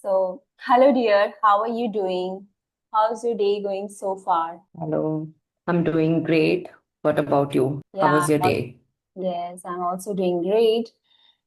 Hello dear, how are you doing? How's your day going so far? Hello, I'm doing great. What about you? How Yeah, was your day? yes, I'm also doing great.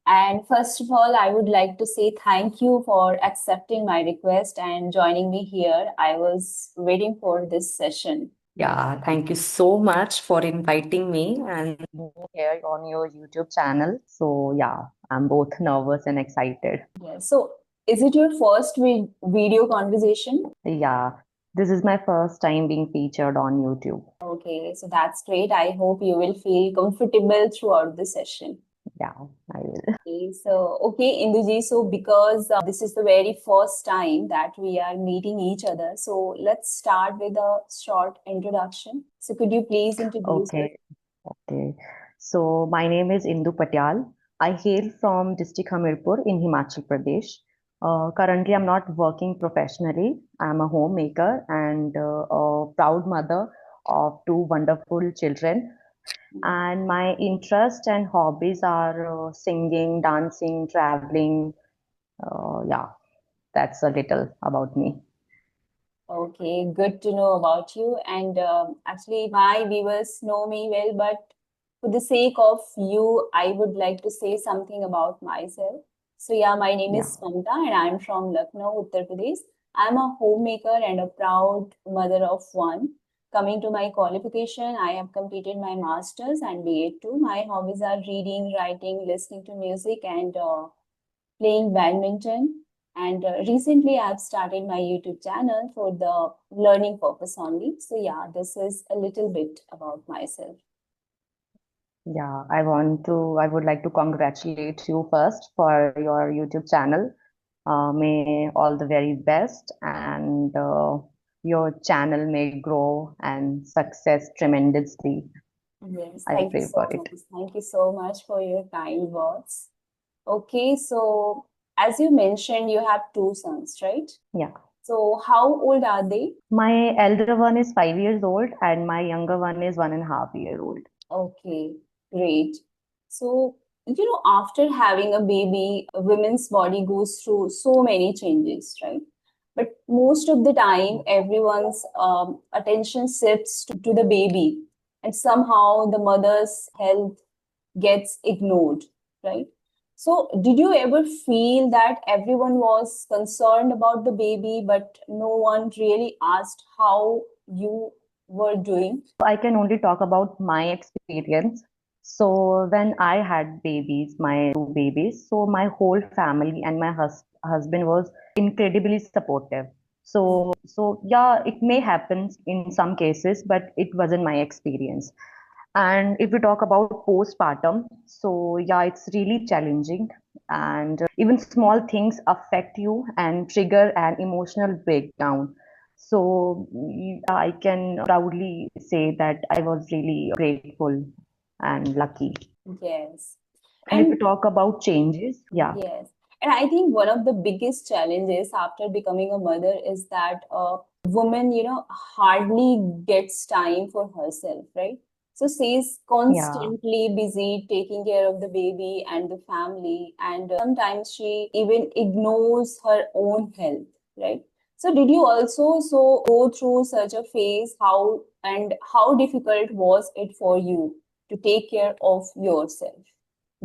And first of all, I would like to say thank you for accepting my request and joining me here. I was waiting for this session. Yeah, thank you so much for inviting me and being here on your YouTube channel. So, yeah, I'm both nervous and excited. Yes. So, is it your first video conversation? Yeah, this is my first time being featured on YouTube. Okay, so that's great. I hope you will feel comfortable throughout the session. Yeah, I will. Okay, Induji, so because this is the very first time that we are meeting each other, so let's start with a short introduction. So could you please introduce yourself? Okay, okay. So, my name is Indu Patyal. I hail from district Hamirpur in Himachal Pradesh. Currently, I'm not working professionally. I'm a homemaker and a proud mother of two wonderful children. And my interests and hobbies are singing, dancing, traveling. Yeah, that's a little about me. Okay, good to know about you. And actually, my viewers know me well, but for the sake of you, I would like to say something about myself. So, yeah, my name Yeah. is Mamta, and I'm from Lucknow, Uttar Pradesh. I'm a homemaker and a proud mother of one. Coming to my qualification, I have completed my master's and BA too. My hobbies are reading, writing, listening to music, and playing badminton. And recently, I've started my YouTube channel for the learning purpose only. So, yeah, this is a little bit about myself. Yeah, I would like to congratulate you first for your YouTube channel. May all the very best and your channel may grow and success tremendously. Yes, I thank you pray so for it. much. Thank you so much for your kind words. Okay, so as you mentioned, you have two sons, right? Yeah. So, how old are they? My elder one is 5 years old and my younger one is 1.5 year old. Okay, great. So, after having a baby, a woman's body goes through so many changes, right? But most of the time, everyone's attention shifts to the baby, and somehow the mother's health gets ignored, right? So, did you ever feel that everyone was concerned about the baby, but no one really asked how you were doing? I can only talk about my experience. So when I had babies, my two babies, so my whole family and my husband was incredibly supportive. So yeah, it may happen in some cases, but it wasn't my experience. And if we talk about postpartum, so yeah, it's really challenging. And even small things affect you and trigger an emotional breakdown. So yeah, I can proudly say that I was really grateful and lucky. Yes. And if we And talk about changes, yeah, yes. And I think one of the biggest challenges after becoming a mother is that a woman, hardly gets time for herself, right? So she's yeah. constantly busy taking care of the baby and the family, and sometimes she even ignores her own health, right? So did you also go through such a phase? How difficult was it for you to take care of yourself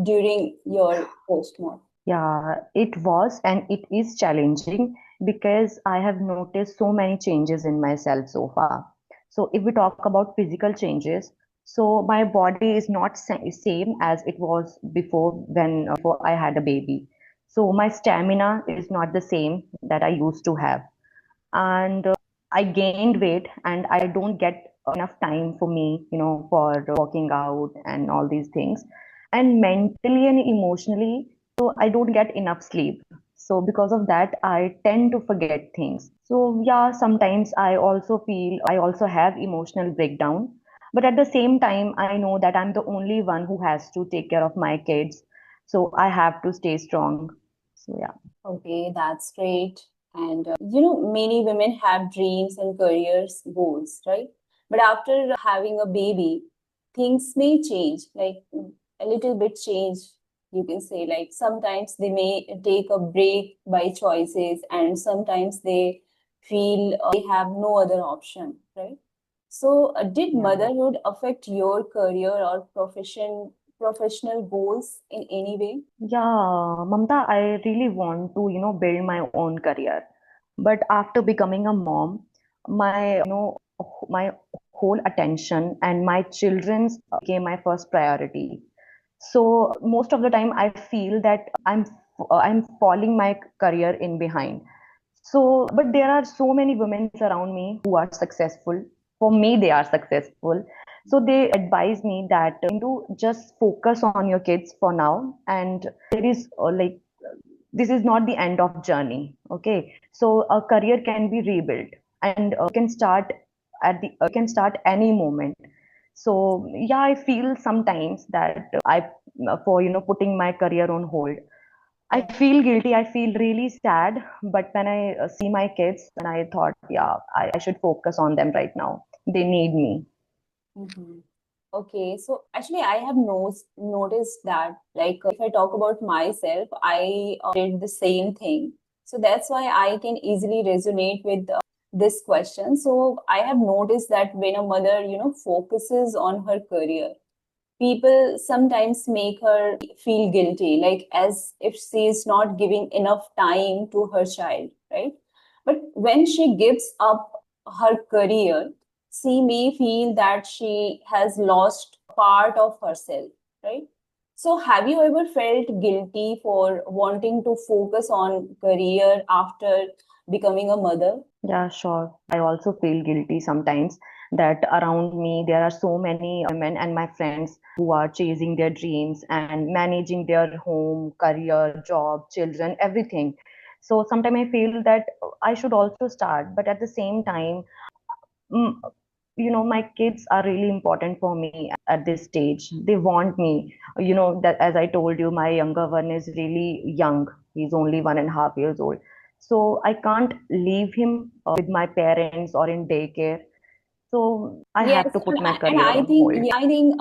during your postmortem? Yeah, it was and it is challenging because I have noticed so many changes in myself so far. So, if we talk about physical changes, so my body is not same as it was before before I had a baby. So, my stamina is not the same that I used to have. And I gained weight and I don't get enough time for me, for working out and all these things. And mentally and emotionally, so I don't get enough sleep. So because of that, I tend to forget things. So yeah, sometimes I also feel I also have emotional breakdown. But at the same time, I know that I'm the only one who has to take care of my kids. So I have to stay strong. So yeah. Okay, that's great. And many women have dreams and careers goals, right? But after having a baby, things may change, like a little bit change. you can say. Like sometimes they may take a break by choices, and sometimes they feel they have no other option, right? So, did Yeah. motherhood affect your career or professional goals in any way? Yeah, Mamta, I really want to, build my own career. But after becoming a mom, my whole attention and my children's became my first priority. So most of the time, I feel that I'm falling my career in behind. So, but there are so many women around me who are successful. For me, they are successful. So they advise me that to just focus on your kids for now, and there is this is not the end of journey. Okay, so a career can be rebuilt, and you can start any moment. So yeah, I feel sometimes that I for putting my career on hold. I Yeah. feel guilty. I feel really sad. But when I see my kids, and I thought, yeah, I should focus on them right now. They need me. Mhm. Okay, so actually, I have noticed that, like, if I talk about myself, I did the same thing. So that's why I can easily resonate with this question. So I have noticed that when a mother, focuses on her career, people sometimes make her feel guilty, like as if she is not giving enough time to her child, right? But when she gives up her career, she may feel that she has lost part of herself, right? So, have you ever felt guilty for wanting to focus on career after becoming a mother? Yeah, sure. I also feel guilty sometimes that around me there are so many women and my friends who are chasing their dreams and managing their home, career, job, children, everything. So sometimes I feel that I should also start, but at the same time, mm, my kids are really important for me at this stage. They want me, that as I told you, my younger one is really young. He's only 1.5 years old. So I can't leave him with my parents or in daycare. So I Yes, have to put my and career on hold. I think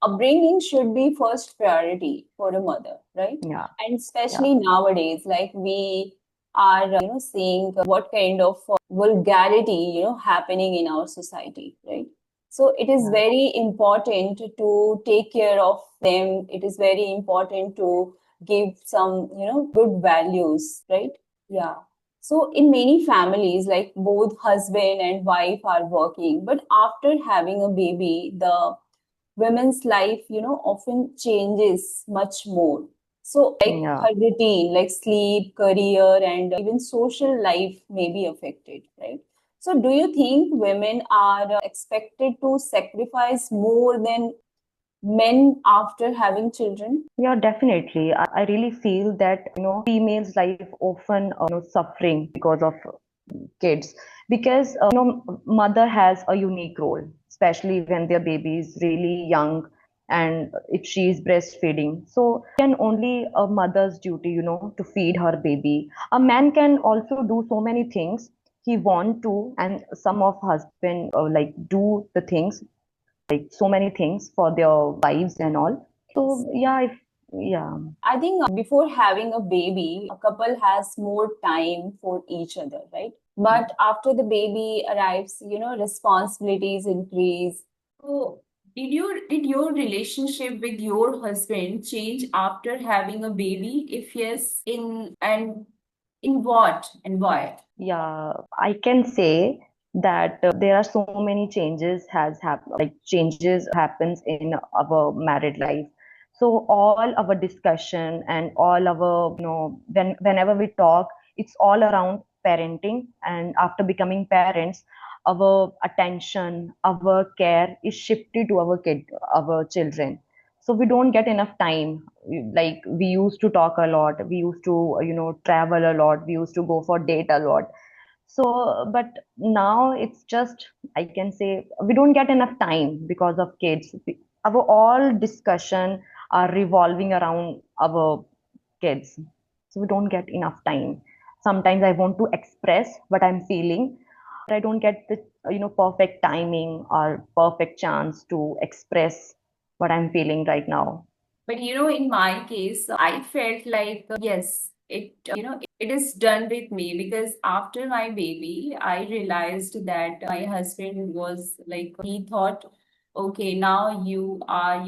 upbringing should be first priority for a mother, right? Yeah, And yeah, especially nowadays, like we are, seeing what kind of vulgarity, happening in our society, right? So it is yeah. very important to take care of them. It is very important to give some, good values, right? Yeah. So in many families, like both husband and wife are working, but after having a baby, the women's life, often changes much more. So like Yeah. her routine, like sleep, career, and even social life may be affected, right? So do you think women are expected to sacrifice more than men after having children? Yeah, definitely. I really feel that, females' life often, suffering because of kids because mother has a unique role, especially when their baby is really young and if she is breastfeeding. So can only a mother's duty, to feed her baby. A man can also do so many things he want to, and some of husband like do the things like so many things for their wives and all. Yes. So yeah, yeah. I think before having a baby, a couple has more time for each other, right? But after the baby arrives, responsibilities increase. So, did your relationship with your husband change after having a baby? If yes, in what and why? Yeah, I can say that there are so many changes has happened, like changes happens in our married life. So all our discussion and all our, whenever we talk, it's all around parenting. And after becoming parents, our attention, our care is shifted to our children. So we don't get enough time. Like we used to talk a lot, we used to, travel a lot, we used to go for date a lot. So, but now it's just, I can say, we don't get enough time because of kids. Our all discussion are revolving around our kids. So we don't get enough time. Sometimes I want to express what I'm feeling, but I don't get the, perfect timing or perfect chance to express what I'm feeling right now. But in my case, I felt like, yes, it is done with me, because after my baby, I realized that my husband was like, he thought, okay, now you are,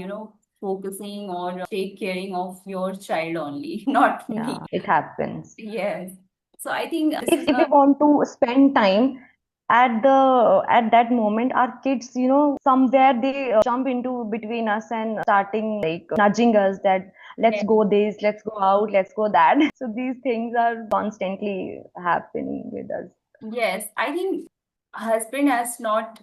focusing or take caring of your child only, not me. Yeah, it happens. Yes. So I think this is If we a, want to spend time at that moment, our kids, somewhere they jump into between us and starting like nudging us that let's yes, go this, let's go out, let's go that. So these things are constantly happening with us. yes, I think husband has not,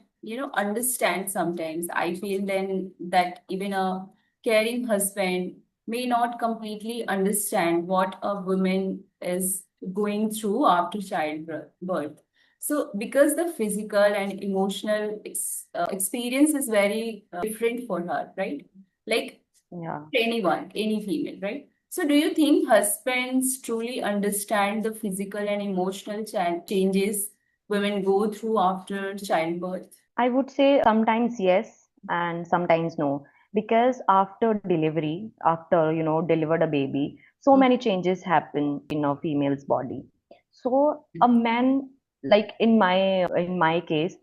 understand sometimes. I feel then that even a caring husband may not completely understand what a woman is going through after childbirth. So because the physical and emotional experience is very different for her, right? Like Yeah. anyone, any female, right? So, do you think husbands truly understand the physical and emotional changes women go through after childbirth? I would say sometimes yes and sometimes no. Because after delivery, after, delivered a baby, so many changes happen in a female's body. So a man, like in my case,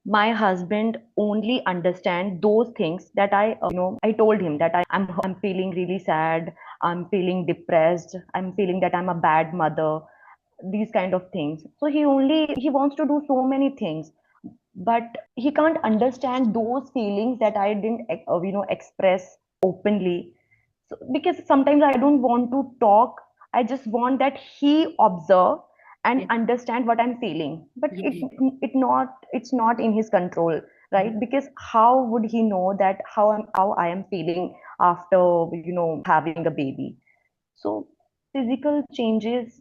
my husband only understand those things that I told him that I'm feeling really sad, I'm feeling depressed, I'm feeling that I'm a bad mother, these kind of things. So he wants to do so many things, but he can't understand those feelings that I didn't express openly. So, because sometimes I don't want to talk, I just want that he observe and Yes, understand what I'm feeling, but yes, it's not in his control, right? Because how would he know that how I am feeling after having a baby? So physical changes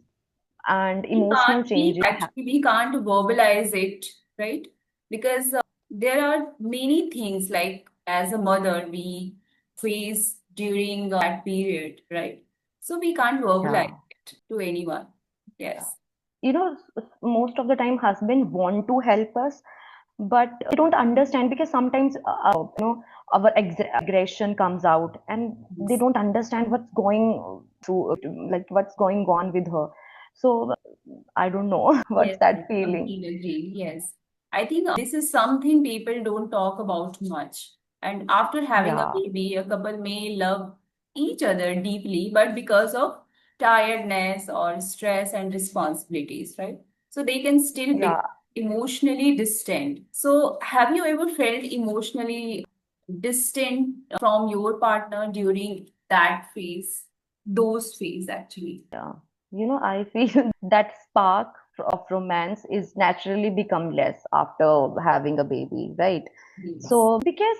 and emotional changes we can't verbalize it, right? Because there are many things like as a mother we face during that period, right? So we can't verbalize yeah. it to anyone. Yes. Most of the time husband want to help us, but they don't understand because sometimes our aggression comes out and they Yes. don't understand what's going through, like what's going on with her. So I don't know what's Yes, I that feeling. completely agree. Yes. I think this is something people don't talk about much. And after having a Yeah, baby, a couple may love each other deeply, but because of tiredness or stress and responsibilities, right? So they can still yeah. become emotionally distant. So have you ever felt emotionally distant from your partner during that phase? Those phase actually. Yeah, I feel that spark of romance is naturally become less after having a baby, right? Yes. So, because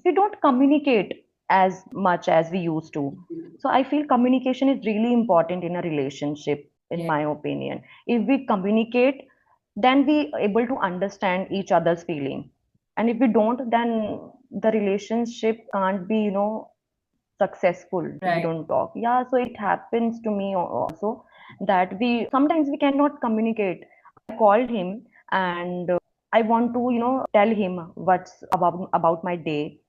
we don't communicate as much as we used to. So, I feel communication is really important in a relationship, in Yes. my opinion. If we communicate, then we able to understand each other's feeling. And if we don't, then the relationship can't be, successful if we Right. don't talk. Yeah, so it happens to me also that we sometimes we cannot communicate. I called him and I want to tell him what's about my day,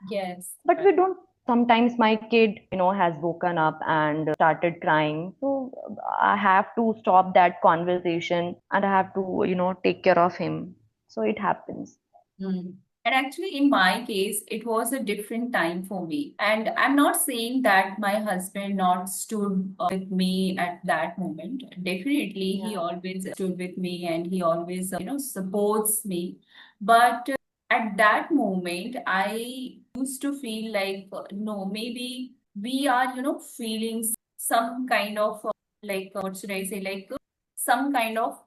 Yes. but we don't. Sometimes my kid has woken up and started crying, so I have to stop that conversation and I have to take care of him. So it happens. Mm. And actually, in my case, it was a different time for me. And I'm not saying that my husband not stood with me at that moment. Definitely, he Yeah. always stood with me and he always, supports me. But at that moment, I used to feel like, no, maybe we are, feeling some kind of, what should I say, like some kind of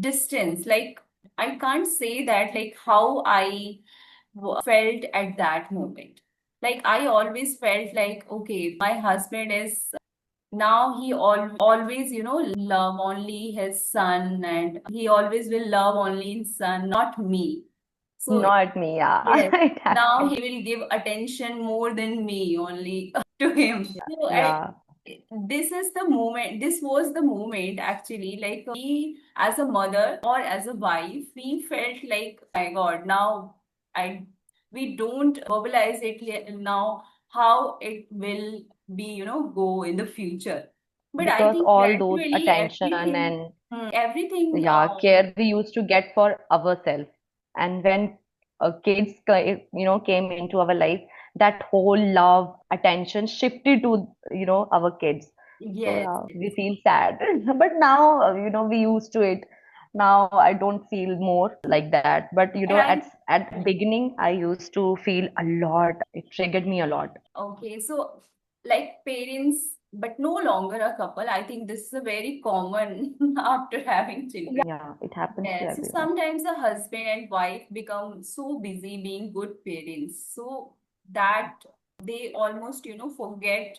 distance. Like, I can't say that like how I felt at that moment. Like I always felt like, okay, my husband is now he always, love only his son and he always will love only his son, not me. So Not me. Yeah. yes, It now he happens. will give attention more than me only to him. So Yeah. this is the moment, this was the moment actually, like we as a mother or as a wife, we felt like, my God, now I we don't verbalize it now. how it will be, go in the future. But I because think all those gradually attention everything, and everything, yeah care we used to get for ourselves, and when kids came into our life, that whole love attention shifted to our kids. So yes, yeah, we yes. feel sad but now we used to it. Now I don't feel more like that, but And at beginning I used to feel a lot. It triggered me a lot. okay, so like parents, but no longer a couple. I think this is a very common after having children. Yeah, it happens to Yeah, so everyone. sometimes a husband and wife become so busy being good parents, so that they almost, forget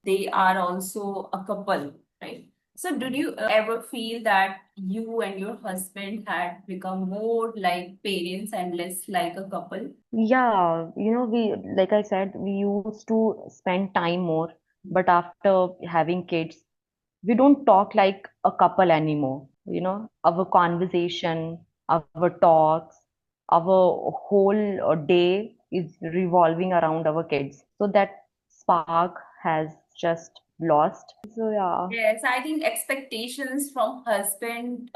they are also a couple, right? So, did you ever feel that you and your husband had become more like parents and less like a couple? Yeah, we, like I said, we used to spend time more, but after having kids, we don't talk like a couple anymore. Our conversation, our talks, our whole day is revolving around our kids. So that spark has just lost. So yeah, Yes, I think expectations from husband.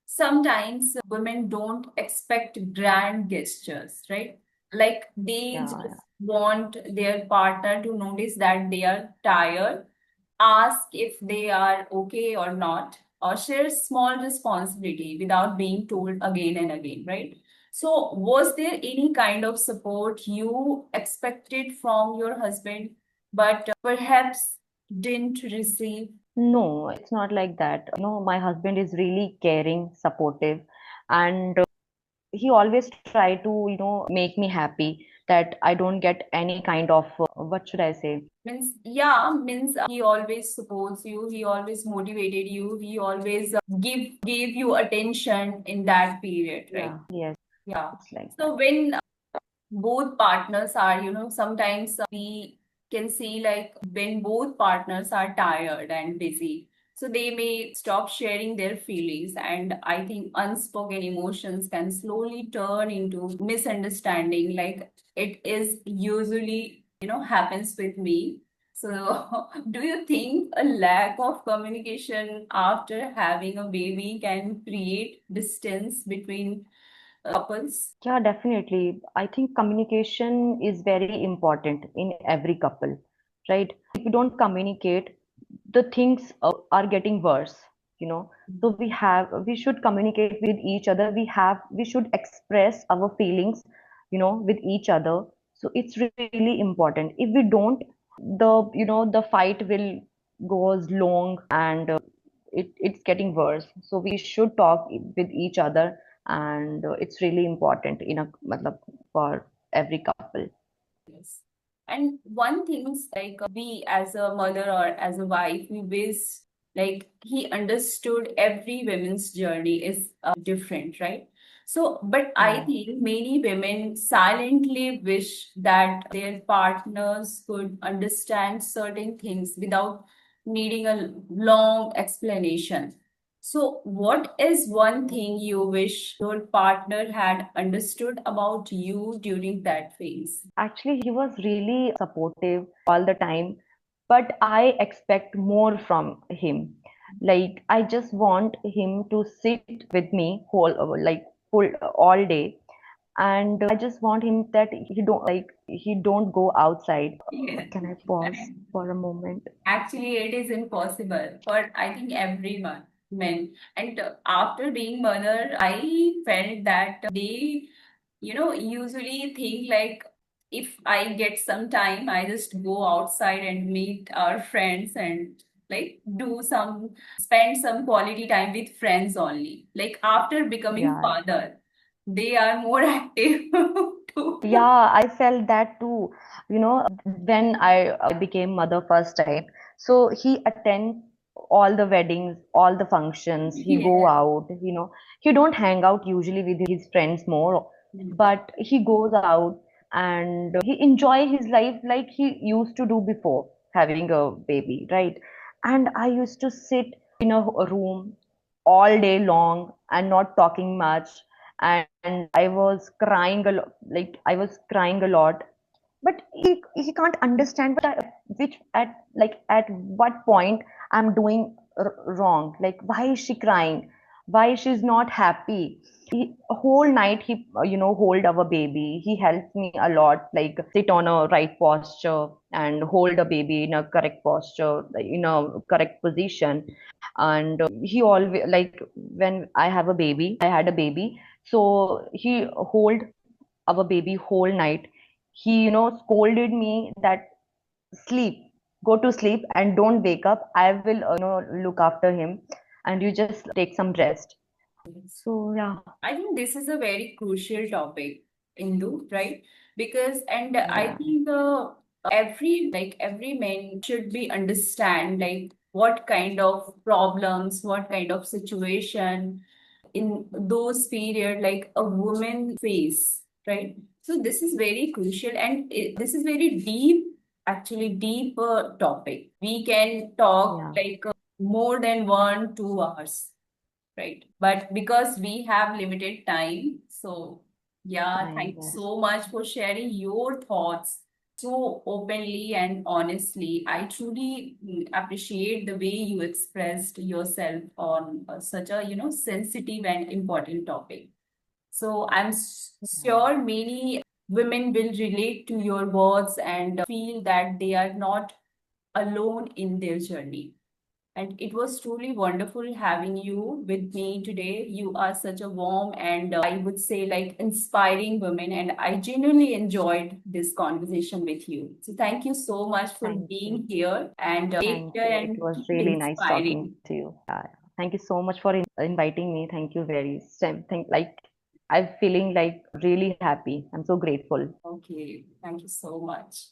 Sometimes women don't expect grand gestures, right? Like they yeah, just want their partner to notice that they are tired, ask if they are okay or not, or share small responsibility without being told again and again, right? So, was there any kind of support you expected from your husband, but perhaps didn't receive? no, it's not like that. My husband is really caring, supportive, and he always try to make me happy, that I don't get any kind of what should I say. Means, yeah, means he always supports you, he always motivated you, he always gave you attention in that period, right? Yeah, yes, Yeah. it's like that. So when both partners are, sometimes we can see like when both partners are tired and busy, so they may stop sharing their feelings, and I think unspoken emotions can slowly turn into misunderstanding, like it is usually, happens with me. So do you think a lack of communication after having a baby can create distance between couples? Yeah, definitely. I think communication is very important in every couple, right? If we don't communicate, the things are getting worse, you know. So we should communicate with each other. We should express our feelings, with each other. So it's really important. If we don't, the fight will goes long, and it's getting worse. So we should talk with each other, and it's really important matlab, for every couple. Yes. And one thing is like we as a mother or as a wife, we wish like he understood every woman's journey is different, right? So, but I Yeah. think many women silently wish that their partners could understand certain things without needing a long explanation. So, what is one thing you wish your partner had understood about you during that phase? Actually, he was really supportive all the time, but I expect more from him. Like, I just want him to sit with me like full all day, and I just want him that he don't go outside. Can I pause for a moment? Actually, it is impossible for I think everyone, men. And after being mother, I felt that they, usually think like if I get some time, I just go outside and meet our friends and like do some spend some quality time with friends only. Like after becoming Yeah. father, they are more active too. Yeah, I felt that too. When I became mother first time, so he attend all the weddings, all the functions. He go Yes. out. He don't hang out usually with his friends more, but he goes out and he enjoy his life like he used to do before having a baby, right? And I used to sit in a room all day long and not talking much, and I was crying a lot. Like I was crying a lot, but he can't understand which at what point I'm doing wrong. Like, why is she crying? Why she's not happy? Whole night he hold our baby. He helps me a lot, like sit on a right posture and hold a baby in a correct posture, like, in a correct position. And he always, like, when I have a baby, I had a baby, so he hold our baby whole night. He scolded me that sleep, go to sleep and don't wake up. I will look after him, and you just take some rest. So yeah. I think this is a very crucial topic, Indu, right? Because, and I Yeah. think every man should be understand like what kind of problems, what kind of situation in those period like a woman face, right? So this is very crucial, and this is very deep, actually deep topic. We can talk Yeah, like more than 1 2 hours, right? But because we have limited time, so yeah, time, thank you yes. so much for sharing your thoughts so openly and honestly. I truly appreciate the way you expressed yourself on such a, sensitive and important topic. So I'm Yeah. sure many women will relate to your words and feel that they are not alone in their journey. And it was truly wonderful having you with me today. You are such a warm and I would say like inspiring woman, and I genuinely enjoyed this conversation with you. So thank you so much for Thank you. being here and take Thank care you. It and was keep really nice talking inspiring. to you. Yeah. Thank you so much for inviting me. Thank you very same thing. Like, I'm feeling like really happy. I'm so grateful. Okay, thank you so much.